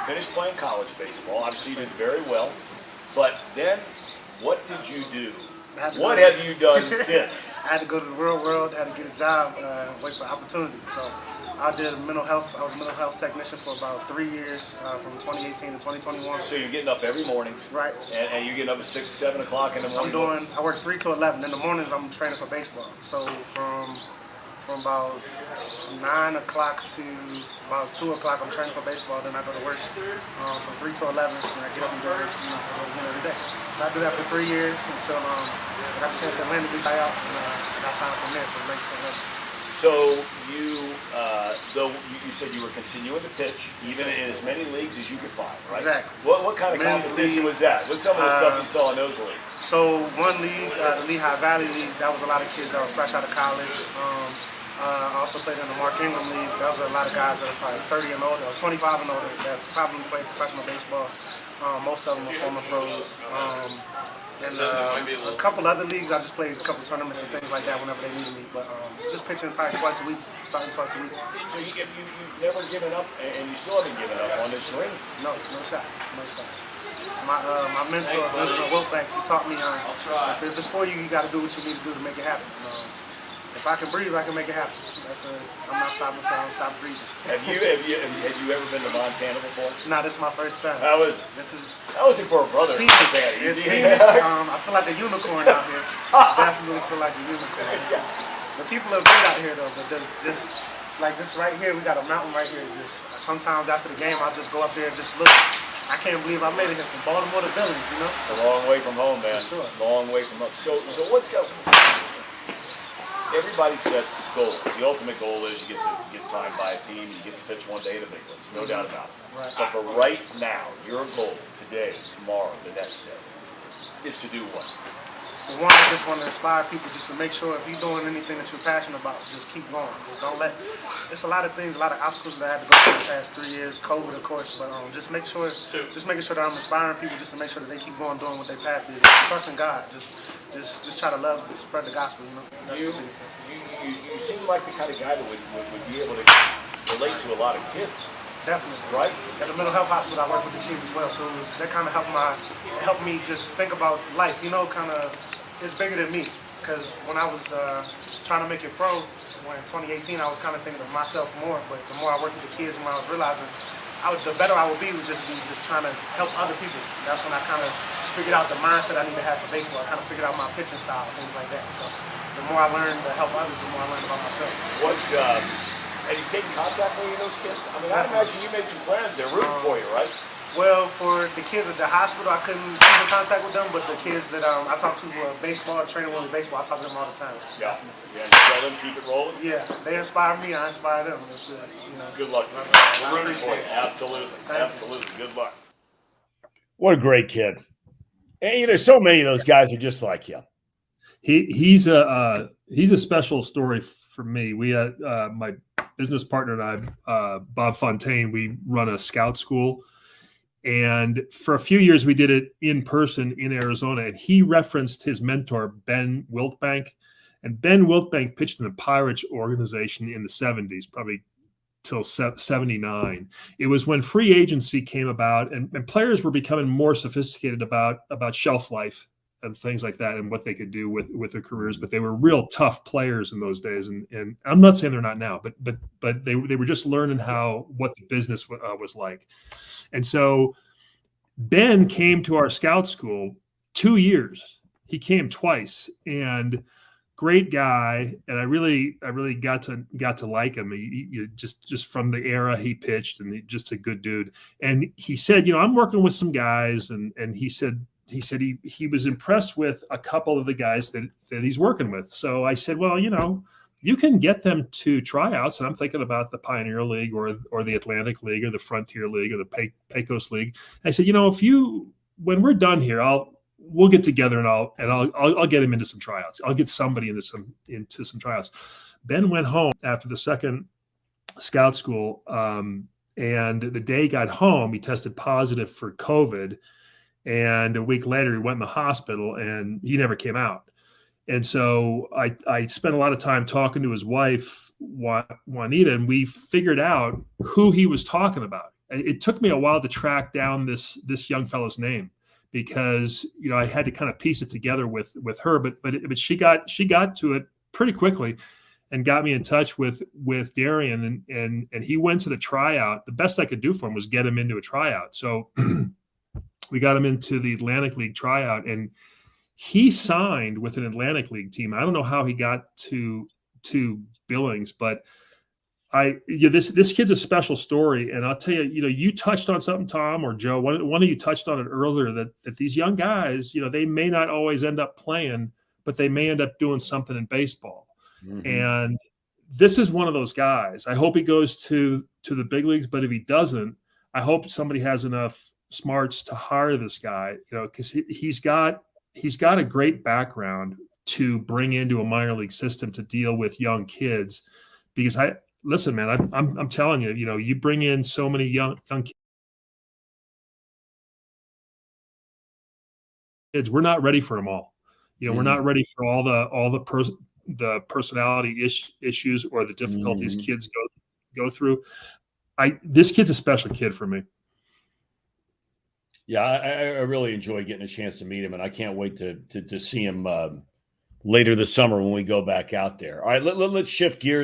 finished playing college baseball. Obviously, you did very well. But then, what did you do? What have you done since? I had to go to the real world, had to get a job, wait for opportunity. So I did mental health. I was a mental health technician for about 3 years, from 2018 to 2021. So you're getting up every morning, right? And you're getting up at 6, 7 o'clock in the morning. I work 3 to 11. In the mornings, I'm training for baseball. So from about 9 o'clock to about 2 o'clock, I'm training for baseball. Then I go to work from 3 to 11, and I get up and go to work every day. So I do that for 3 years until I got a chance to land the buyout, and I signed from there for the next 11. So though you said you were continuing to pitch, even in as many leagues as you could find, right? Exactly. What kind of competition was that? What's some of the stuff you saw in those leagues? So one league, the Lehigh Valley League, that was a lot of kids that were fresh out of college. I also played in the Mark Ingram League. Those are a lot of guys that are probably 30 and older, or 25 and older, that probably played professional baseball. Most of them are former pros. And a couple other leagues, I just played a couple tournaments and things like that whenever they needed me. But just pitching probably twice a week, starting twice a week. So you've never given up, and you still haven't given up on this dream? No shot. My mentor, President Wiltbank, he taught me if it's for you, you got to do what you need to do to make it happen. If I can breathe, I can make it happen. I'm not stopping until I stop breathing. Have you ever been to Montana before? No, this is my first time. How was it? How was it for a brother? It's scenic. I feel like a unicorn out here. Definitely feel like a unicorn. The people are good out here though, but just like this right here, we got a mountain right here. Just sometimes after the game, I'll just go up there and just look. I can't believe I made it here from Baltimore to Billings, you know? It's a long way from home, man. For sure. Long way from home. So what's going? Everybody sets goals. The ultimate goal is you get signed by a team, you get to pitch one day in the big leagues, no doubt about it. Right. But for right now, your goal today, tomorrow, the next day, is to do what? For one, I just want to inspire people just to make sure if you're doing anything that you're passionate about, just keep going. Just don't let. There's a lot of things, a lot of obstacles that I had to go through the past 3 years, COVID, of course, but just making sure that I'm inspiring people just to make sure that they keep going doing what they passionate is. Trust in God. Just try to love and spread the gospel, you know? That's the biggest thing. You seem like the kind of guy that would be able to relate to a lot of kids. Definitely. Right? At the mental health hospital, I work with the kids as well, so that kind of helped me just think about life, you know, kind of, it's bigger than me. Because when I was trying to make it pro, in 2018, I was kind of thinking of myself more, but the more I worked with the kids and when I was realizing the better I would be would just be trying to help other people. That's when I kind of figured out the mindset I need to have for baseball. I kind of figured out my pitching style, things like that. So the more I learned to help others, the more I learned about myself. And you stayed in contact with those kids? I mean, I imagine you made some friends. They're rooting for you, right? Well, for the kids at the hospital, I couldn't keep in contact with them, but the kids that I talk to for baseball, training with baseball, I talk to them all the time. Yeah. You tell them keep it rolling? Yeah, they inspire me, I inspire them. Good luck to you. We're rooting for you. Absolutely. Absolutely. Good luck. What a great kid. And so many of those guys are just like him. He's a special story for me. We had my business partner and I, Bob Fontaine, we run a scout school. And for a few years, we did it in person in Arizona. And he referenced his mentor, Ben Wiltbank. And Ben Wiltbank pitched in the Pirates organization in the 70s, probably till 79. It was when free agency came about and players were becoming more sophisticated about shelf life and things like that and what they could do with their careers. But they were real tough players in those days. And I'm not saying they're not now, but they were just learning what the business was like. And so Ben came to our scout school 2 years. He came twice, and great guy. And I really got to like him. He just from the era he pitched, and just a good dude. And he said, I'm working with some guys, and he said he was impressed with a couple of the guys that he's working with. So I said, well, you can get them to tryouts. And I'm thinking about the Pioneer League or the Atlantic League or the Frontier League or the Pecos League. And I said, when we're done here, we'll get together and I'll get him into some tryouts. I'll get somebody into some tryouts. Ben went home after the second scout school. And the day he got home, he tested positive for COVID. And a week later, he went in the hospital and he never came out. And so I spent a lot of time talking to his wife, Juanita, and we figured out who he was talking about. it took me a while to track down this young fellow's name, because I had to kind of piece it together with her, but she got to it pretty quickly and got me in touch with Darian, and he went to the tryout. The best I could do for him was get him into a tryout. So we got him into the Atlantic League tryout, and he signed with an Atlantic League team. I don't know how he got to Billings, but this kid's a special story. And I'll tell you, you touched on something, Tom or Joe. One of you touched on it earlier, that these young guys, they may not always end up playing, but they may end up doing something in baseball. Mm-hmm. And this is one of those guys. I hope he goes to the big leagues, but if he doesn't, I hope somebody has enough smarts to hire this guy, because he's got a great background to bring into a minor league system to deal with young kids. Because listen, man, I'm telling you, you bring in so many young kids, we're not ready for them all. We're not ready for all the personality issues or the difficulties kids go through. This kid's a special kid for me. Yeah, I really enjoy getting a chance to meet him, and I can't wait to see him later this summer when we go back out there. All right, let's shift gears.